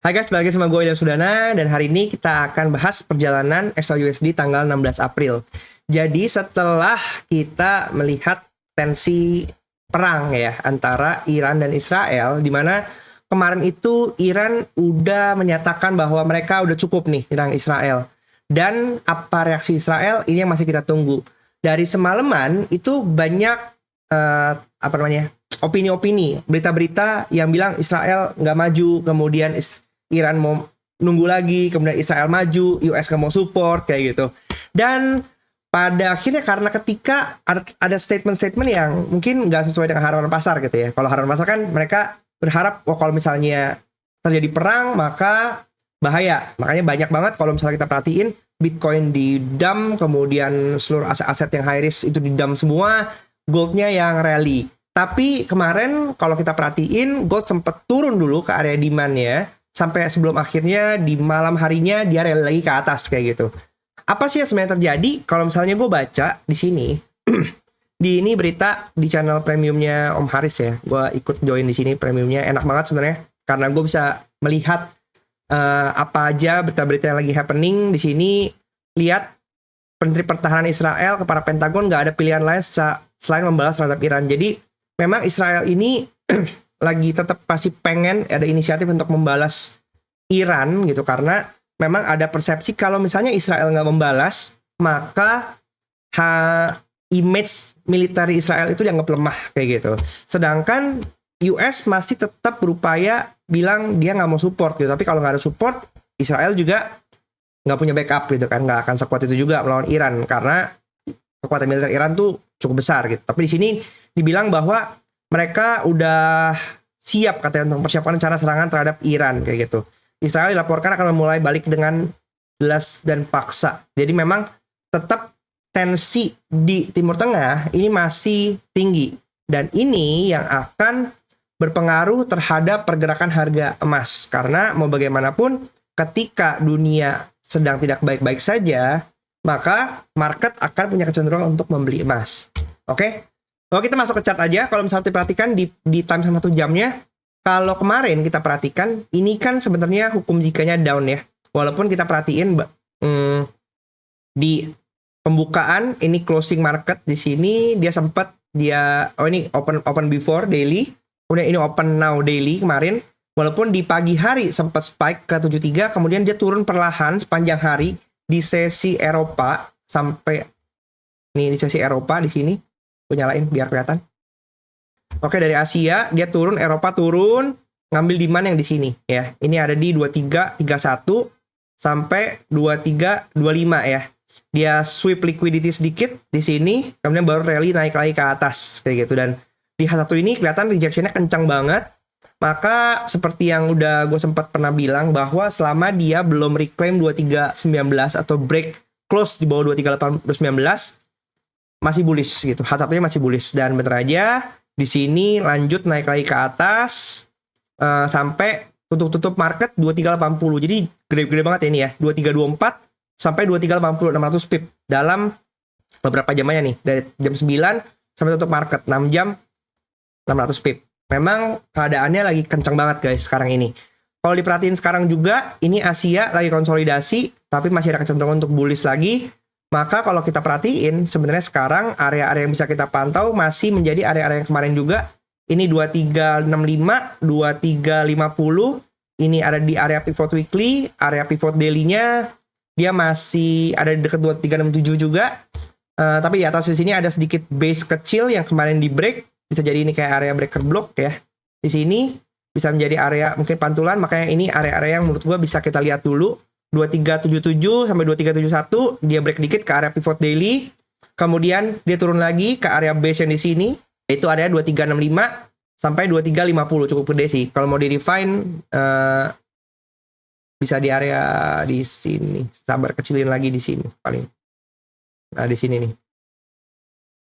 Hai guys, balik lagi sama gue Ilham Sudana dan hari ini kita akan bahas perjalanan XAUSD tanggal 16 April. Jadi setelah kita melihat tensi perang ya antara Iran dan Israel, di mana kemarin itu Iran udah menyatakan bahwa mereka udah cukup nih tentang Israel. Dan apa reaksi Israel ini yang masih kita tunggu. Dari semalaman itu banyak opini-opini, berita-berita yang bilang Israel nggak maju, kemudian Iran mau nunggu lagi, kemudian Israel maju, US nggak mau support, kayak gitu. Dan pada akhirnya karena ketika ada statement-statement yang mungkin nggak sesuai dengan harapan pasar gitu ya. Kalau harapan pasar kan mereka berharap, kalau misalnya terjadi perang, maka bahaya. Makanya banyak banget kalau misalnya kita perhatiin, Bitcoin di dump, kemudian seluruh aset-aset yang high risk itu di dump semua, goldnya yang rally. Tapi kemarin kalau kita perhatiin, gold sempat turun dulu ke area demand-nya, sampai sebelum akhirnya di malam harinya dia rally lagi ke atas kayak gitu. Apa sih yang sebenarnya terjadi? Kalau misalnya gue baca di sini, di ini berita di channel premiumnya Om Haris ya, gue ikut join di sini premiumnya, enak banget sebenarnya karena gue bisa melihat apa aja berita-berita yang lagi happening di sini. Lihat Menteri Pertahanan Israel kepada Pentagon nggak ada pilihan lain selain membalas terhadap Iran. Jadi memang Israel ini lagi tetap pasti pengen ada inisiatif untuk membalas Iran gitu, karena memang ada persepsi kalau misalnya Israel nggak membalas maka image militer Israel itu dianggap lemah kayak gitu. Sedangkan US masih tetap berupaya bilang dia nggak mau support gitu, tapi kalau nggak ada support Israel juga nggak punya backup gitu kan, nggak akan sekuat itu juga melawan Iran karena kekuatan militer Iran tuh cukup besar gitu. Tapi di sini dibilang bahwa mereka udah siap katanya untuk mempersiapkan rencana serangan terhadap Iran kayak gitu. Israel dilaporkan akan memulai balik dengan jelas dan paksa. Jadi memang tetap tensi di Timur Tengah ini masih tinggi. Dan ini yang akan berpengaruh terhadap pergerakan harga emas. Karena mau bagaimanapun ketika dunia sedang tidak baik-baik saja, maka market akan punya kecenderungan untuk membeli emas. Oke? Kalau kita masuk ke chart aja, kalau misalnya diperhatikan di time sama 1 jamnya, kalau kemarin kita perhatikan, ini kan sebenarnya hukum jikanya down ya. Walaupun kita perhatiin di pembukaan ini closing market di sini dia sempat ini open before daily, kemudian ini open now daily kemarin. Walaupun di pagi hari sempat spike ke 73, kemudian dia turun perlahan sepanjang hari di sesi Eropa sampai nih di sesi Eropa di sini. Gue nyalain biar kelihatan. Oke, dari Asia dia turun, Eropa turun, ngambil demand yang di sini ya. Ini ada di 2331 sampai 2325 ya. Dia sweep liquidity sedikit di sini, kemudian baru rally naik lagi ke atas kayak gitu. Dan di H1 ini kelihatan rejectionnya kencang banget. Maka seperti yang udah gue sempat pernah bilang bahwa selama dia belum reclaim 2319 atau break close di bawah 2319 masih bullish gitu. H1-nya masih bullish dan bener aja di sini lanjut naik lagi ke atas sampai tutup market 2380. Jadi gede-gede banget ya ini ya. 2324 sampai 2380 600 pip dalam beberapa jamnya nih, dari jam 9 sampai tutup market 6 jam 600 pip. Memang keadaannya lagi kencang banget guys sekarang ini. Kalau diperhatiin sekarang juga ini Asia lagi konsolidasi tapi masih ada kecenderungan untuk bullish lagi. Maka kalau kita perhatiin, sebenarnya sekarang area-area yang bisa kita pantau masih menjadi area-area yang kemarin juga. Ini 2365, 2350. Ini ada di area pivot weekly, area pivot daily-nya. Dia masih ada di dekat 2367 juga. Tapi di atas di sini ada sedikit base kecil yang kemarin di break. Bisa jadi ini kayak area breaker block ya. Di sini bisa menjadi area mungkin pantulan. Makanya ini area-area yang menurut gua bisa kita lihat dulu. 2377 sampai 2371 dia break dikit ke area pivot daily, kemudian dia turun lagi ke area base yang di sini, yaitu area 2365 sampai 2350, cukup gede sih. Kalau mau di refine bisa di area di sini, sabar kecilin lagi di sini paling. Nah di sini nih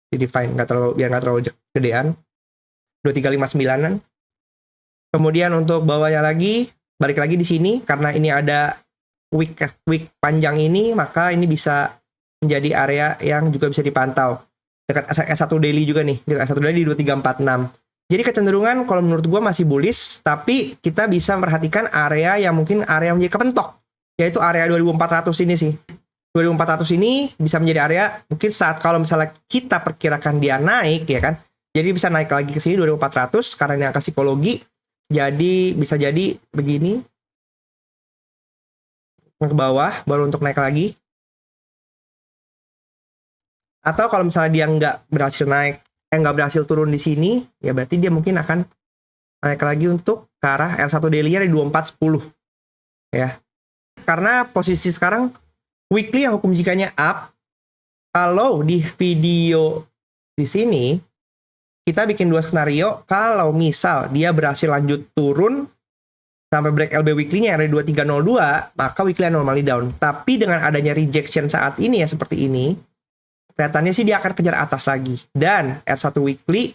di refine biar nggak terlalu gedean, 2359an. Kemudian untuk bawahnya lagi balik lagi di sini karena ini ada week panjang ini, maka ini bisa menjadi area yang juga bisa dipantau dekat S1 daily juga nih. Dekat S1 daily di 2346. Jadi kecenderungan kalau menurut gue masih bullish, tapi kita bisa memperhatikan area yang mungkin area yang menjadi kepentok, yaitu area 2400 ini sih. 2400 ini bisa menjadi area mungkin saat kalau misalnya kita perkirakan dia naik ya kan. Jadi bisa naik lagi ke sini 2400 karena ini angka psikologi. Jadi bisa jadi begini. Ke bawah baru untuk naik lagi. Atau kalau misalnya dia nggak berhasil naik, nggak berhasil turun di sini, ya berarti dia mungkin akan naik lagi untuk ke arah R1 daily-nya di 2410. Ya. Karena posisi sekarang weekly yang hukum jikanya up. Kalau di video di sini kita bikin dua skenario. Kalau misal dia berhasil lanjut turun sampai break LB weekly-nya yang ada 2302, maka weekly normally down. Tapi dengan adanya rejection saat ini ya seperti ini, kelihatannya sih dia akan kejar atas lagi. Dan R1 weekly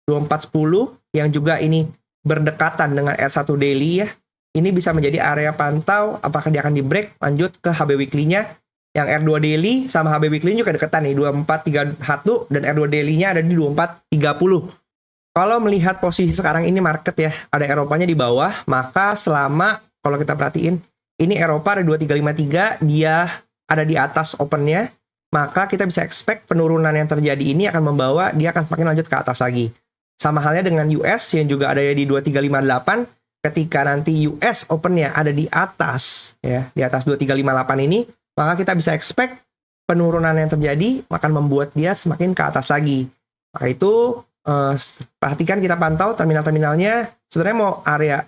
2410 yang juga ini berdekatan dengan R1 daily ya. Ini bisa menjadi area pantau apakah dia akan di break lanjut ke HB weekly-nya. Yang R2 daily sama HB weekly juga deketan nih 2431 dan R2 daily-nya ada di 2430. Kalau melihat posisi sekarang ini market ya, ada Eropanya di bawah, maka selama kalau kita perhatiin ini Eropa ada 2353, dia ada di atas opennya, maka kita bisa expect penurunan yang terjadi ini akan membawa dia akan semakin lanjut ke atas lagi. Sama halnya dengan US yang juga ada di 2358. Ketika nanti US opennya ada di atas ya, di atas 2358 ini, maka kita bisa expect penurunan yang terjadi akan membuat dia semakin ke atas lagi. Maka itu perhatikan, kita pantau terminal-terminalnya. Sebenarnya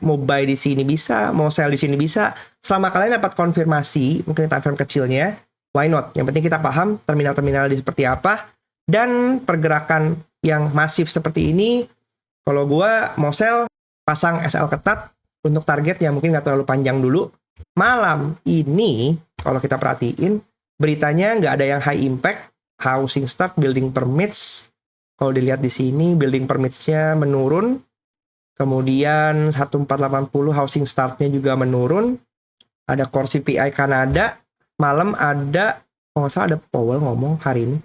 mau buy di sini bisa, mau sell di sini bisa. Selama kalian dapat konfirmasi, mungkin time frame kecilnya, why not? Yang penting kita paham terminal-terminal di seperti apa dan pergerakan yang masif seperti ini. Kalau gua mau sell, pasang SL ketat untuk target yang mungkin nggak terlalu panjang dulu. Malam ini, kalau kita perhatiin, beritanya nggak ada yang high impact. Housing start, building permits. Kalau dilihat di sini, building permits-nya menurun. Kemudian 1480 housing start-nya juga menurun. Ada core CPI Kanada. Malam ada, kalau nggak salah ada Powell ngomong hari ini.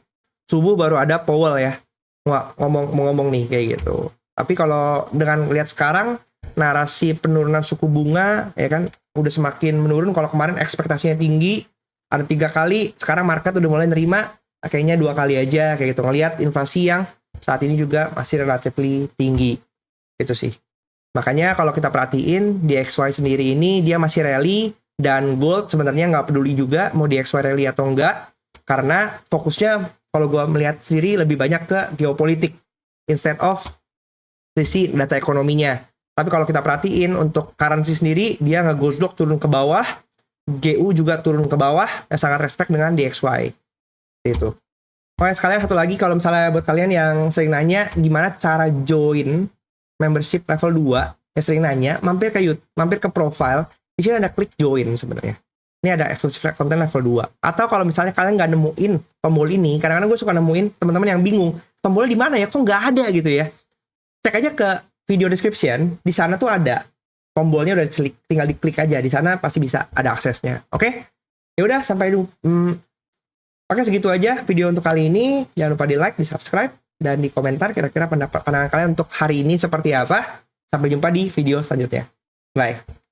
Subuh baru ada Powell ya. Ngomong nih kayak gitu. Tapi kalau dengan lihat sekarang, narasi penurunan suku bunga ya kan udah semakin menurun. Kalau kemarin ekspektasinya tinggi, ada 3 kali, sekarang market udah mulai nerima kayaknya 2 kali aja kayak gitu. Ngelihat inflasi yang saat ini juga masih relatively tinggi. Itu sih. Makanya kalau kita perhatiin di XY sendiri ini dia masih rally, dan gold sebenarnya nggak peduli juga mau di XY rally atau enggak, karena fokusnya kalau gue melihat sendiri lebih banyak ke geopolitik instead of sisi data ekonominya. Tapi kalau kita perhatiin untuk currency sendiri, dia nge-goslock turun ke bawah, GU juga turun ke bawah, yang sangat respect dengan DXY. Itu. Oke, sekalian satu lagi, kalau misalnya buat kalian yang sering nanya gimana cara join membership level 2, yang sering nanya, mampir ke profile, di sini ada klik join sebenarnya. Ini ada exclusive content level 2. Atau kalau misalnya kalian nggak nemuin tombol ini, kadang-kadang gue suka nemuin teman-teman yang bingung, tombolnya di mana ya, kok nggak ada gitu ya. Cek aja ke video description, di sana tuh ada tombolnya, udah tinggal diklik aja, di sana pasti bisa ada aksesnya. Oke? Ya udah, sampai dulu. Oke, segitu aja video untuk kali ini. Jangan lupa di like, di subscribe, dan di komentar kira-kira pandangan kalian untuk hari ini seperti apa. Sampai jumpa di video selanjutnya. Bye.